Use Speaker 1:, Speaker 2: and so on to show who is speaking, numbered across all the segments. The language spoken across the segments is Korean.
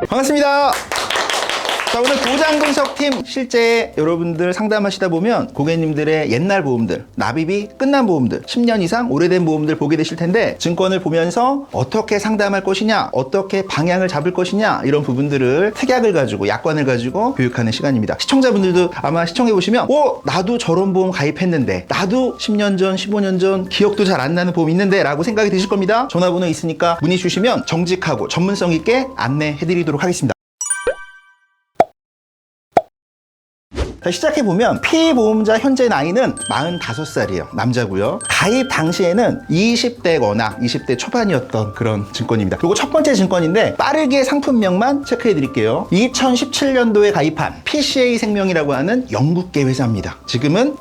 Speaker 1: 반갑습니다. 자, 오늘 보장분석팀 실제 여러분들 상담하시다 보면 고객님들의 옛날 보험들, 납입이 끝난 보험들, 10년 이상 오래된 보험들 보게 되실 텐데 증권을 보면서 어떻게 상담할 것이냐, 어떻게 방향을 잡을 것이냐 이런 부분들을 특약을 가지고 약관을 가지고 교육하는 시간입니다. 시청자분들도 아마 시청해 보시면 나도 저런 보험 가입했는데 나도 10년 전, 15년 전 기억도 잘 안 나는 보험 있는데 라고 생각이 드실 겁니다. 전화번호 있으니까 문의 주시면 정직하고 전문성 있게 안내해 드리도록 하겠습니다. 자, 시작해보면 피보험자 현재 나이는 45살이에요. 남자고요. 가입 당시에는 20대거나 20대 초반이었던 그런 증권입니다. 그리고 첫 번째 증권인데 빠르게 상품명만 체크해드릴게요. 2017년도에 가입한 PCA 생명이라고 하는 영국계 회사입니다. 지금은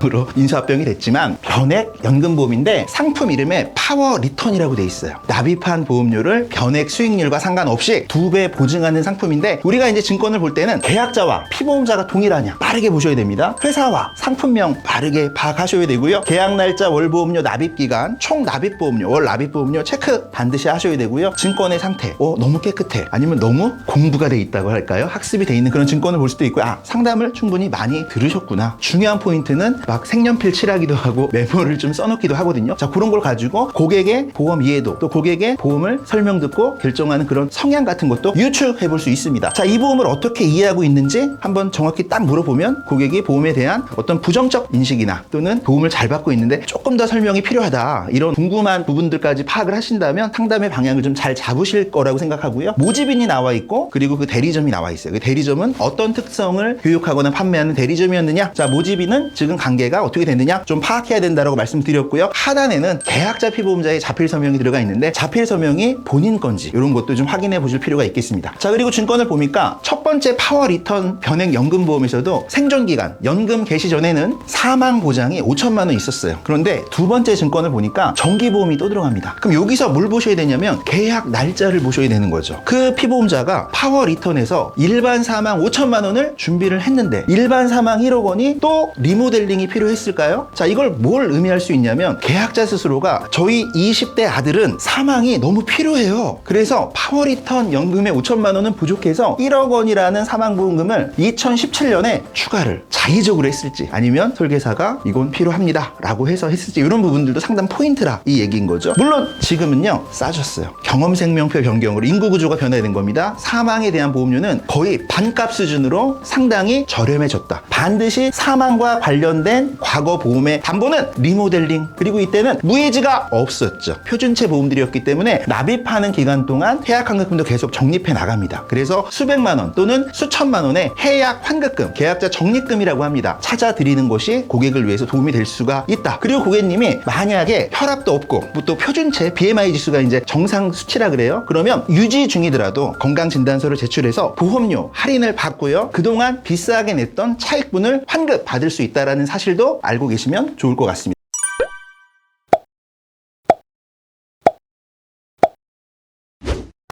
Speaker 1: 으로 인수합병이 됐지만 변액 연금보험인데 상품 이름에 파워 리턴이라고 돼 있어요. 납입한 보험료를 변액 수익률과 상관없이 2배 보증하는 상품인데 우리가 이제 증권을 볼 때는 계약자와 피보험자가 동일하냐 빠르게 보셔야 됩니다. 회사와 상품명 빠르게 파악하셔야 되고요. 계약 날짜, 월보험료, 납입기간, 총 납입보험료, 월 납입보험료 체크 반드시 하셔야 되고요. 증권의 상태 너무 깨끗해 아니면 너무 공부가 돼 있다고 할까요? 학습이 돼 있는 그런 증권을 볼 수도 있고요. 상담을 충분히 많이 들으셨구나. 중요한 포인트는 막 색연필 칠하기도 하고 메모를 좀 써놓기도 하거든요. 자, 그런 걸 가지고 고객의 보험 이해도 또 고객의 보험을 설명 듣고 결정하는 그런 성향 같은 것도 유추해 볼 수 있습니다. 자, 이 보험을 어떻게 이해하고 있는지 한번 정확히 딱 물어보면 고객이 보험에 대한 어떤 부정적 인식이나 또는 보험을 잘 받고 있는데 조금 더 설명이 필요하다 이런 궁금한 부분들까지 파악을 하신다면 상담의 방향을 좀 잘 잡으실 거라고 생각하고요. 모집인이 나와 있고 그리고 그 대리점이 나와 있어요. 그 대리점은 어떤 특성을 교육하거나 판매하는 대리점이었느냐. 자, 모집인은 지금 관계가 어떻게 됐느냐 좀 파악해야 된다고 말씀드렸고요. 하단에는 계약자 피보험자의 자필 서명이 들어가 있는데 자필 서명이 본인 건지 이런 것도 좀 확인해 보실 필요가 있겠습니다. 자, 그리고 증권을 보니까 첫 번째 파워 리턴 변액 연금보험에서도 생존 기간 연금 개시 전에는 사망 보장이 5천만 원 있었어요. 그런데 두 번째 증권을 보니까 정기보험이 또 들어갑니다. 그럼 여기서 뭘 보셔야 되냐면 계약 날짜를 보셔야 되는 거죠. 그 피보험자가 파워 리턴에서 일반 사망 5천만 원을 준비를 했는데 일반 사망 1억 원이 또 리모델링이 필요했을까요? 자, 이걸 뭘 의미할 수 있냐면 계약자 스스로가 저희 20대 아들은 사망이 너무 필요해요. 그래서 파워리턴 연금의 5천만 원은 부족해서 1억 원이라는 사망보험금을 2017년에 추가를 자의적으로 했을지 아니면 설계사가 이건 필요합니다 라고 해서 했을지 이런 부분들도 상담 포인트라 이 얘기인 거죠. 물론 지금은요 싸졌어요. 경험생명표 변경으로 인구구조가 변화된 겁니다. 사망에 대한 보험료는 거의 반값 수준으로 상당히 저렴해졌다. 반드시 사망과 관련된 과거 보험의 담보는 리모델링 그리고 이때는 무해지가 없었죠. 표준체 보험들이었기 때문에 납입하는 기간 동안 해약 환급금도 계속 적립해 나갑니다. 그래서 수백만 원 또는 수천만 원의 해약 환급금, 계약자 적립금이라고 합니다. 찾아드리는 것이 고객을 위해서 도움이 될 수가 있다. 그리고 고객님이 만약에 혈압도 없고 또 표준체 BMI 지수가 이제 정상 수치라 그래요. 그러면 유지 중이더라도 건강진단서를 제출해서 보험료 할인을 받고요. 그동안 비싸게 냈던 차익분을 환급 받을 수 있다는 사실도 알고 계시면 좋을 것 같습니다.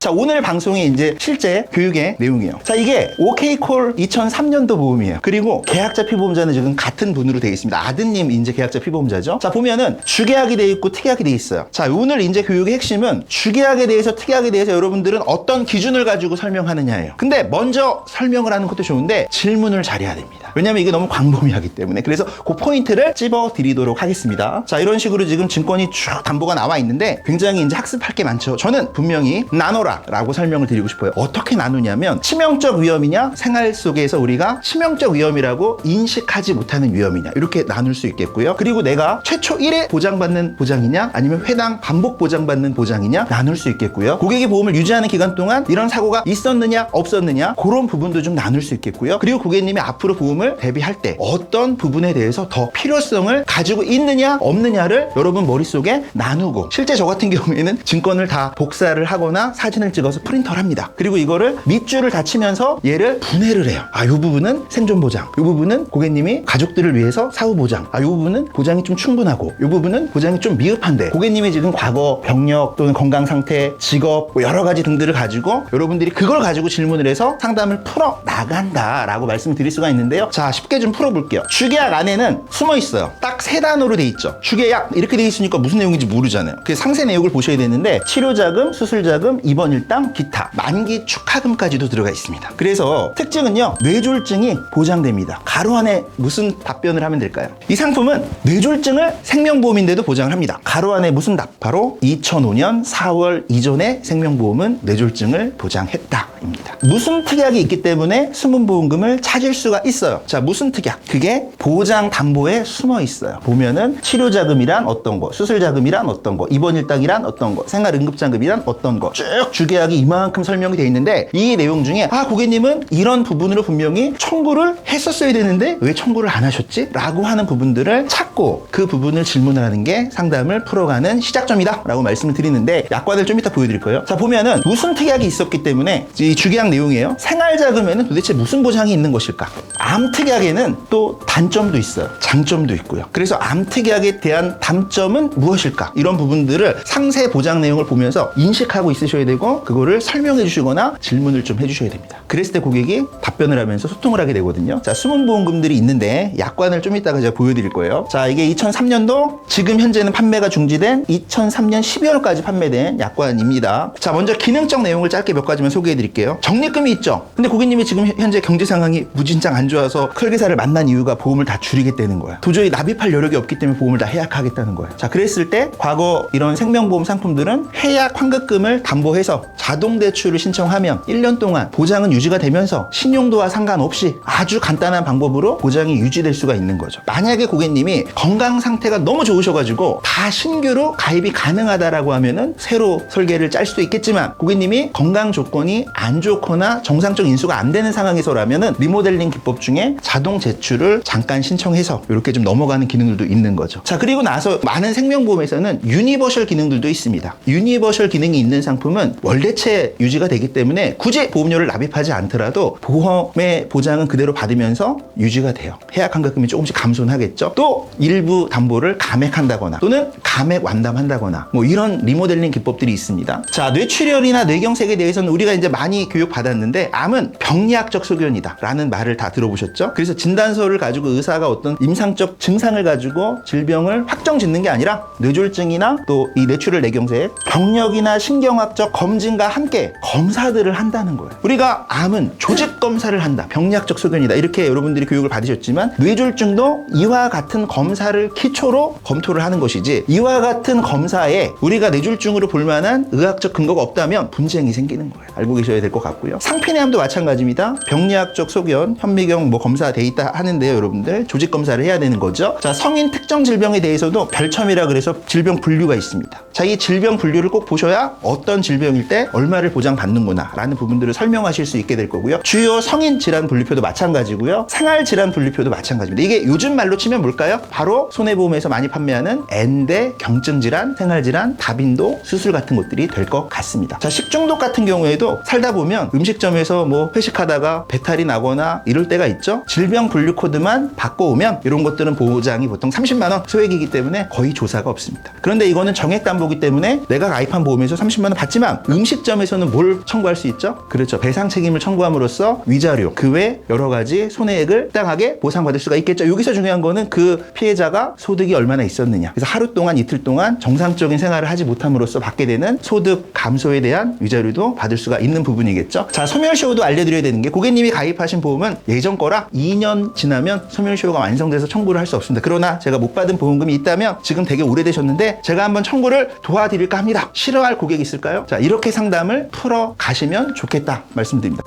Speaker 1: 자, 오늘 방송이 이제 실제 교육의 내용이에요. 자, 이게 OK콜 2003년도 보험이에요. 그리고 계약자 피보험자는 지금 같은 분으로 되어 있습니다. 아드님 이제 계약자 피보험자죠. 자, 보면은 주계약이 되어 있고 특약이 되어 있어요. 자, 오늘 이제 교육의 핵심은 주계약에 대해서 특약에 대해서 여러분들은 어떤 기준을 가지고 설명하느냐예요. 근데 먼저 설명을 하는 것도 좋은데 질문을 잘해야 됩니다. 왜냐면 이게 너무 광범위하기 때문에. 그래서 그 포인트를 찝어 드리도록 하겠습니다. 자, 이런 식으로 지금 증권이 쭉 담보가 나와 있는데 굉장히 이제 학습할 게 많죠. 저는 분명히 나눠라 라고 설명을 드리고 싶어요. 어떻게 나누냐면 치명적 위험이냐 생활 속에서 우리가 치명적 위험이라고 인식하지 못하는 위험이냐 이렇게 나눌 수 있겠고요. 그리고 내가 최초 1회 보장받는 보장이냐 아니면 회당 반복 보장받는 보장이냐 나눌 수 있겠고요. 고객이 보험을 유지하는 기간 동안 이런 사고가 있었느냐 없었느냐 그런 부분도 좀 나눌 수 있겠고요. 그리고 고객님이 앞으로 보험을 대비할 때 어떤 부분에 대해서 더 필요성을 가지고 있느냐 없느냐를 여러분 머릿속에 나누고 실제 저 같은 경우에는 증권을 다 복사를 하거나 사진을 찍어서 프린터를 합니다. 그리고 이거를 밑줄을 다 치면서 얘를 분해를 해요. 이 부분은 생존 보장, 이 부분은 고객님이 가족들을 위해서 사후 보장, 이 부분은 보장이 좀 충분하고 이 부분은 보장이 좀 미흡한데 고객님이 지금 과거 병력 또는 건강 상태, 직업 여러 가지 등들을 가지고 여러분들이 그걸 가지고 질문을 해서 상담을 풀어 나간다라고 말씀을 드릴 수가 있는데요. 자, 쉽게 좀 풀어볼게요. 주계약 안에는 숨어 있어요. 딱 세 단어로 돼 있죠. 주계약 이렇게 돼 있으니까 무슨 내용인지 모르잖아요. 그 상세 내용을 보셔야 되는데 치료자금, 수술자금, 입원 입원일당, 기타, 만기 축하금까지도 들어가 있습니다. 그래서 특징은요, 뇌졸중이 보장됩니다. 가로 안에 무슨 답변을 하면 될까요? 이 상품은 뇌졸중을 생명보험인데도 보장을 합니다. 가로 안에 무슨 답? 바로 2005년 4월 이전에 생명보험은 뇌졸중을 보장했다입니다. 무슨 특약이 있기 때문에 숨은보험금을 찾을 수가 있어요. 자, 무슨 특약? 그게 보장 담보에 숨어 있어요. 보면은 치료자금이란 어떤 거, 수술자금이란 어떤 거, 입원일당이란 어떤 거, 생활응급자금이란 어떤 거, 쭉 주계약이 이만큼 설명이 돼 있는데, 이 내용 중에 고객님은 이런 부분으로 분명히 청구를 했었어야 되는데 왜 청구를 안 하셨지? 라고 하는 부분들을 찾고 그 부분을 질문을 하는 게 상담을 풀어가는 시작점이다 라고 말씀을 드리는데, 약관을 좀 이따 보여드릴 거예요. 자, 보면은 무슨 특약이 있었기 때문에, 이 주계약 내용이에요. 생활자금에는 도대체 무슨 보장이 있는 것일까? 암특약에는 또 단점도 있어요. 장점도 있고요. 그래서 암특약에 대한 단점은 무엇일까? 이런 부분들을 상세 보장 내용을 보면서 인식하고 있으셔야 되고, 그거를 설명해 주시거나 질문을 좀 해주셔야 됩니다. 그랬을 때 고객이 답변을 하면서 소통을 하게 되거든요. 자, 숨은보험금들이 있는데 약관을 좀 이따가 제가 보여드릴 거예요. 자, 이게 2003년도 지금 현재는 판매가 중지된 2003년 12월까지 판매된 약관입니다. 자, 먼저 기능적 내용을 짧게 몇 가지만 소개해 드릴게요. 적립금이 있죠. 근데 고객님이 지금 현재 경제 상황이 무진장 안 좋아서 설계사를 만난 이유가 보험을 다 줄이겠다는 거야. 도저히 납입할 여력이 없기 때문에 보험을 다 해약하겠다는 거예요. 자, 그랬을 때 과거 이런 생명보험 상품들은 해약 환급금을 담보해서 자동 대출을 신청하면 1년 동안 보장은 유지가 되면서 신용도와 상관없이 아주 간단한 방법으로 보장이 유지될 수가 있는 거죠. 만약에 고객님이 건강 상태가 너무 좋으셔가지고 다 신규로 가입이 가능하다라고 하면은 새로 설계를 짤 수도 있겠지만, 고객님이 건강 조건이 안 좋거나 정상적 인수가 안 되는 상황에서라면은 리모델링 기법 중에 자동 제출을 잠깐 신청해서 이렇게 좀 넘어가는 기능들도 있는 거죠. 자, 그리고 나서 많은 생명보험에서는 유니버셜 기능들도 있습니다. 유니버셜 기능이 있는 상품은 월대체 유지가 되기 때문에 굳이 보험료를 납입하지 않더라도 보험의 보장은 그대로 받으면서 유지가 돼요. 해약 환급금이 조금씩 감소는 하겠죠. 또 일부 담보를 감액한다거나 또는 감액 완담한다거나 뭐 이런 리모델링 기법들이 있습니다. 자, 뇌출혈이나 뇌경색에 대해서는 우리가 이제 많이 교육받았는데, 암은 병리학적 소견이다 라는 말을 다 들어보셨죠? 그래서 진단서를 가지고 의사가 어떤 임상적 증상을 가지고 질병을 확정 짓는 게 아니라 뇌졸중이나 또 이 뇌출혈 뇌경색 병력이나 신경학적 검진과 함께 검사들을 한다는 거예요. 우리가 암은 조직 검사를 한다, 병리학적 소견이다, 이렇게 여러분들이 교육을 받으셨지만, 뇌졸중도 이와 같은 검사를 기초로 검토를 하는 것이지, 이와 같은 검사에 우리가 뇌졸중으로 볼 만한 의학적 근거가 없다면 분쟁이 생기는 거예요. 알고 계셔야 될 것 같고요. 상피내암도 마찬가지입니다. 병리학적 소견, 현미경 뭐 검사 돼 있다 하는데요, 여러분들 조직 검사를 해야 되는 거죠. 자, 성인 특정 질병에 대해서도 별첨이라 그래서 질병 분류가 있습니다. 자, 이 질병 분류를 꼭 보셔야 어떤 질병일 때 얼마를 보장받는구나 라는 부분들을 설명하실 수 있게 될 거고요. 주요 성인 질환 분류표도 마찬가지고요. 생활 질환 분류표도 마찬가지입니다. 이게 요즘 말로 치면 뭘까요? 바로 손해보험에서 많이 판매하는 엔대, 경증 질환, 생활 질환, 다빈도, 수술 같은 것들이 될 것 같습니다. 자, 식중독 같은 경우에도 살다 보면 음식점에서 뭐 회식하다가 배탈이 나거나 이럴 때가 있죠. 질병 분류 코드만 바꿔오면 이런 것들은 보장이 보통 30만 원 소액이기 때문에 거의 조사가 없습니다. 그런데 이거는 정액 담보기 때문에 내가 가입한 보험에서 30만 원 받지만, 음식점에서는 뭘 청구할 수 있죠? 그렇죠. 배상 책임을 청구함으로써 위자료, 그 외 여러 가지 손해액을 합당하게 보상받을 수가 있겠죠. 여기서 중요한 거는 그 피해자가 소득이 얼마나 있었느냐. 그래서 하루 동안 이틀 동안 정상적인 생활을 하지 못함으로써 받게 되는 소득 감소에 대한 위자료도 받을 수가 있는 부분이겠죠. 자, 소멸시효도 알려드려야 되는 게, 고객님이 가입하신 보험은 예전 거라 2년 지나면 소멸시효가 완성돼서 청구를 할 수 없습니다. 그러나 제가 못 받은 보험금이 있다면 지금 되게 오래되셨는데 제가 한번 청구를 도와드릴까 합니다. 싫어할 고객이 있을까요? 자, 이렇게 상담을 풀어 가시면 좋겠다 말씀드립니다.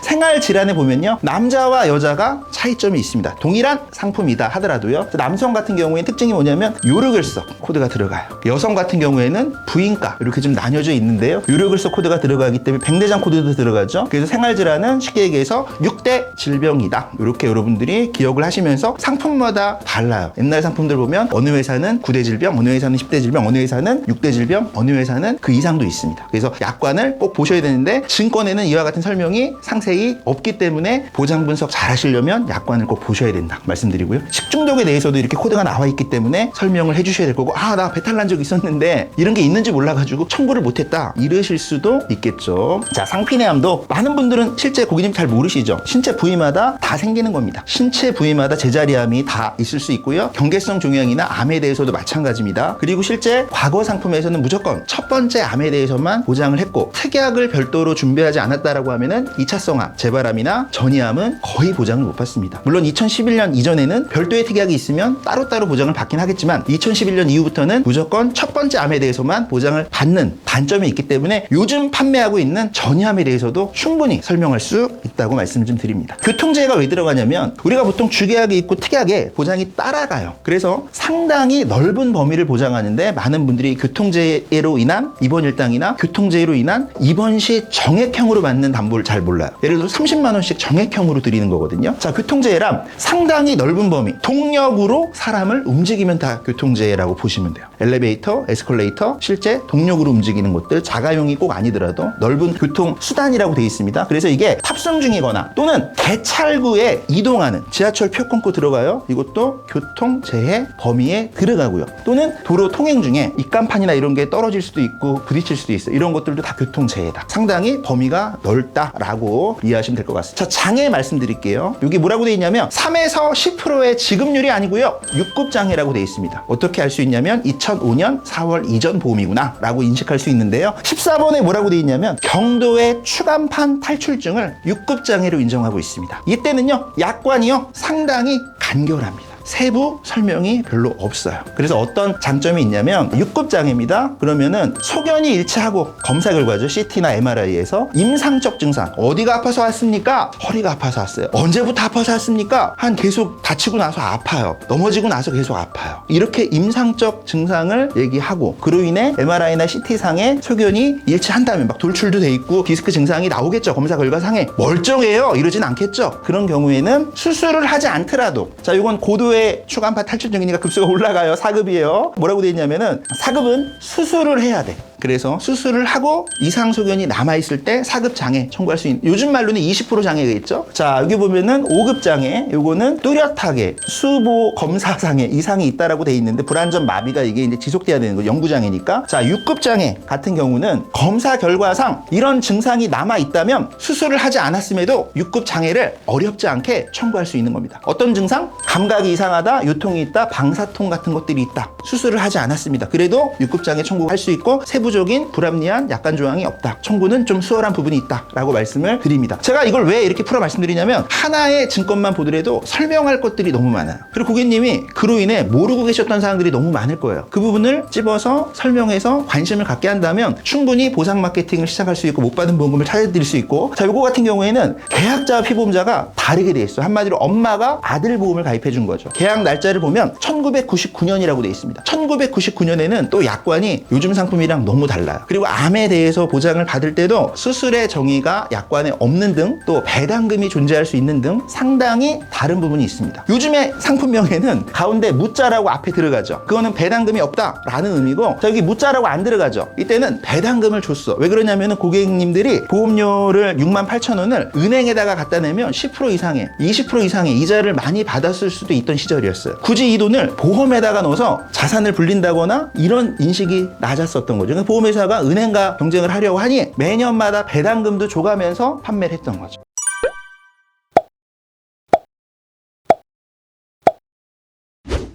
Speaker 1: 생활 질환에 보면요, 남자와 여자가 차이점이 있습니다. 동일한 상품이다 하더라도요, 남성 같은 경우에는 특징이 뭐냐면 요르글석 코드가 들어가요. 여성 같은 경우에는 부인과 이렇게 좀 나뉘어져 있는데요, 요르글석 코드가 들어가기 때문에 백내장 코드도 들어가죠. 그래서 생활 질환은 쉽게 얘기해서 6대 질병이다, 이렇게 여러분들이 기억을 하시면서 상품마다 달라요. 옛날 상품들 보면 어느 회사는 9대 질병, 어느 회사는 10대 질병, 어느 회사는 6대 질병, 어느 회사는 그 이상도 있습니다. 그래서 약관을 꼭 보셔야 되는데, 증권에는 이와 같은 설명이 상세히 없기 때문에 보장 분석 잘 하시려면 약관을 꼭 보셔야 된다 말씀드리고요. 식중독에 대해서도 이렇게 코드가 나와 있기 때문에 설명을 해주셔야 될 거고, 아, 나 배탈 난 적 있었는데 이런 게 있는지 몰라가지고 청구를 못했다 이러실 수도 있겠죠. 자, 상피내암도 많은 분들은 실제 고객님 잘 모르시죠. 신체 부위마다 다 생기는 겁니다. 신체 부위마다 제자리암이 다 있을 수 있고요. 경계성 종양이나 암에 대해서도 마찬가지입니다. 그리고 실제 과거 상품에서는 무조건 첫 번째 암에 대해서만 보장을 했고, 특약을 별도로 준비하지 않았다라고 하면은 2차성 암, 재발암이나 전이암은 거의 보장을 못 받습니다. 물론 2011년 이전에는 별도의 특약이 있으면 따로따로 보장을 받긴 하겠지만 2011년 이후부터는 무조건 첫 번째 암에 대해서만 보장을 받는 단점이 있기 때문에 요즘 판매하고 있는 전이암에 대해서도 충분히 설명할 수 있다고 말씀 좀 드립니다. 교통재해가 왜 들어가냐면 우리가 보통 주계약이 있고 특약에 보장이 따라가요. 그래서 상당히 넓은 범위를 보장하는데 많은 분들이 교통재해로 인한 입원 일당이나 교통재해로 인한 입원 시 정액형으로 받는 담보를 잘 몰라요. 예를 들어 30만 원씩 정액형으로 드리는 거거든요. 자, 교통재해란 상당히 넓은 범위, 동력으로 사람을 움직이면 다 교통재해라고 보시면 돼요. 엘리베이터, 에스컬레이터, 실제 동력으로 움직이는 곳들, 자가용이 꼭 아니더라도 넓은 교통수단이라고 되어 있습니다. 그래서 이게 탑승 중이거나 또는 개찰구에 이동하는, 지하철 표 끊고 들어가요. 이것도 교통재해 범위에 들어가고요. 또는 도로 통행 중에 입간판이나 이런 게 떨어질 수도 있고 부딪힐 수도 있어요. 이런 것들도 다 교통재해다. 상당히 범위가 넓다라고 이해하시면 될 것 같습니다. 자, 장애 말씀드릴게요. 여기 뭐라고 되어 있냐면 3에서 10%의 지급률이 아니고요. 6급장애라고 되어 있습니다. 어떻게 알 수 있냐면 2005년 4월 이전 보험이구나 라고 인식할 수 있는데요. 14번에 뭐라고 되어 있냐면 경도의 추간판 탈출증을 6급장애로 인정하고 있습니다. 이때는요, 약관이요, 상당히 간결합니다. 세부 설명이 별로 없어요. 그래서 어떤 장점이 있냐면 6급 장애입니다. 그러면은 소견이 일치하고 검사 결과죠. CT나 MRI에서 임상적 증상, 어디가 아파서 왔습니까? 허리가 아파서 왔어요. 언제부터 아파서 왔습니까? 한 계속 다치고 나서 아파요. 넘어지고 나서 계속 아파요. 이렇게 임상적 증상을 얘기하고 그로 인해 MRI나 CT상에 소견이 일치한다면 막 돌출도 돼 있고 디스크 증상이 나오겠죠. 검사 결과상에 멀쩡해요 이러진 않겠죠. 그런 경우에는 수술을 하지 않더라도, 자, 이건 고도의 추간판 탈출증이니까 급수가 올라가요. 4급이에요. 뭐라고 되어 있냐면은 4급은 수술을 해야 돼. 그래서 수술을 하고 이상 소견이 남아있을 때 4급 장애 청구할 수 있는, 요즘 말로는 20% 장애가 있죠. 자, 여기 보면은 5급 장애, 요거는 뚜렷하게 수보 검사상에 이상이 있다라고 돼 있는데 불안전 마비가 이게 이제 지속돼야 되는 거, 영구 장애니까. 자, 6급 장애 같은 경우는 검사 결과상 이런 증상이 남아 있다면 수술을 하지 않았음에도 6급 장애를 어렵지 않게 청구할 수 있는 겁니다. 어떤 증상? 감각이 이상하다, 요통이 있다, 방사통 같은 것들이 있다. 수술을 하지 않았습니다. 그래도 6급 장애 청구할 수 있고 세부적인 불합리한 약관 조항이 없다. 청구는 좀 수월한 부분이 있다라고 말씀을 드립니다. 제가 이걸 왜 이렇게 풀어 말씀드리냐면 하나의 증권만 보더라도 설명할 것들이 너무 많아요. 그리고 고객님이 그로 인해 모르고 계셨던 사항들이 너무 많을 거예요. 그 부분을 찝어서 설명해서 관심을 갖게 한다면 충분히 보상 마케팅을 시작할 수 있고 못 받은 보험금을 찾아드릴 수 있고, 자, 요거 같은 경우에는 계약자와 피보험자가 다르게 돼 있어요. 한마디로 엄마가 아들 보험을 가입해 준 거죠. 계약 날짜를 보면 1999년이라고 돼 있습니다. 1999년에는 또 약관이 요즘 상품이랑 너무 달라요. 그리고 암에 대해서 보장을 받을 때도 수술의 정의가 약관에 없는 등 또 배당금이 존재할 수 있는 등 상당히 다른 부분이 있습니다. 요즘의 상품명에는 가운데 무자라고 앞에 들어가죠. 그거는 배당금이 없다라는 의미고, 자, 여기 무자라고 안 들어가죠. 이때는 배당금을 줬어. 왜 그러냐면은 고객님들이 보험료를 68,000원을 은행에다가 갖다 내면 10% 이상의 20% 이상의 이자를 많이 받았을 수도 있던 시절이었어요. 굳이 이 돈을 보험에다가 넣어서 자산을 불린다거나 이런 인식이 낮았었던 거죠. 그러니까 보험회사가 은행과 경쟁을 하려고 하니 매년마다 배당금도 줘가면서 판매를 했던 거죠.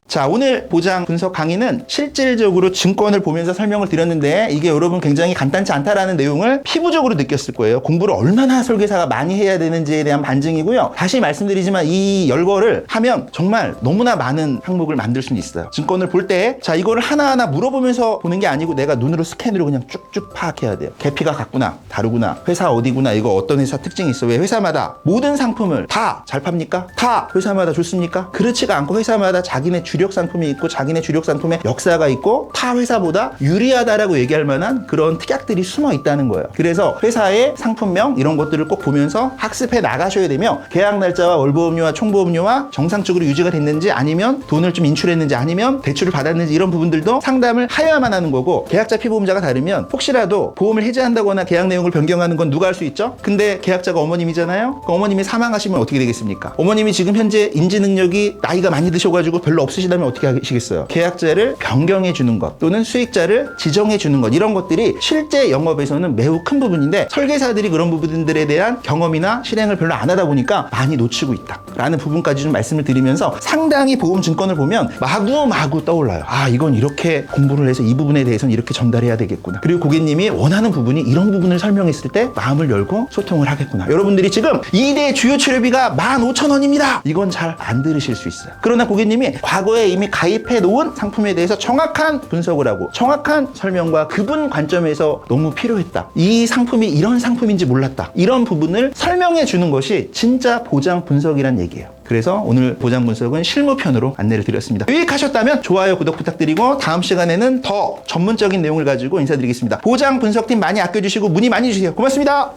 Speaker 1: 자, 오늘 보장 분석 강의는 실질적으로 증권을 보면서 설명을 드렸는데 이게 여러분 굉장히 간단치 않다라는 내용을 피부적으로 느꼈을 거예요. 공부를 얼마나 설계사가 많이 해야 되는지에 대한 반증이고요. 다시 말씀드리지만 이 열거를 하면 정말 너무나 많은 항목을 만들 수는 있어요. 증권을 볼 때, 자, 이거를 하나하나 물어보면서 보는 게 아니고 내가 눈으로 스캔으로 그냥 쭉쭉 파악해야 돼요. 계피가 같구나, 다르구나, 회사 어디구나, 이거 어떤 회사 특징이 있어. 왜 회사마다 모든 상품을 다 잘 팝니까? 다 회사마다 좋습니까? 그렇지가 않고 회사마다 자기네 주력 상품이 있고 자기네 주력 상품의 역사가 있고 타 회사보다 유리하다라고 얘기할 만한 그런 특약들이 숨어 있다는 거예요. 그래서 회사의 상품명 이런 것들을 꼭 보면서 학습해 나가셔야 되며 계약 날짜와 월보험료와 총보험료와 정상적으로 유지가 됐는지 아니면 돈을 좀 인출했는지 아니면 대출을 받았는지 이런 부분들도 상담을 하여야만 하는 거고 계약자 피보험자가 다르면 혹시라도 보험을 해지한다거나 계약 내용을 변경하는 건 누가 할 수 있죠? 근데 계약자가 어머님이잖아요? 그 어머님이 사망하시면 어떻게 되겠습니까? 어머님이 지금 현재 인지 능력이 나이가 많이 드셔가지고 별로 없으시다면 어떻게 하시겠어요? 계약자를 변경해 주는 것 또는 수익자를 지정해 주는 것 이런 것들이 실제 영업에서는 매우 큰 부분인데 설계사들이 그런 부분들에 대한 경험이나 실행을 별로 안 하다 보니까 많이 놓치고 있다 라는 부분까지 좀 말씀을 드리면서 상당히 보험증권을 보면 마구마구 떠올라요. 아 이건 이렇게 공부를 해서 이 부분에 대해서는 이렇게 전달해야 되겠구나. 그리고 고객님이 원하는 부분이 이런 부분을 설명했을 때 마음을 열고 소통을 하겠구나. 여러분들이 지금 2대 주요 치료비가 15,000원입니다. 이건 잘 안 들으실 수 있어요. 그러나 고객님이 과거에 이미 가입해 놓은 상품에 대해서 정확한 분석을 하고 정확한 설명과 그분 관점에서 너무 필요했다. 이 상품이 이런 상품인지 몰랐다. 이런 부분을 설명해 주는 것이 진짜 보장 분석이란 얘기예요. 그래서 오늘 보장 분석은 실무편으로 안내를 드렸습니다. 유익하셨다면 좋아요, 구독 부탁드리고 다음 시간에는 더 전문적인 내용을 가지고 인사드리겠습니다. 보장 분석팀 많이 아껴주시고 문의 많이 주세요. 고맙습니다.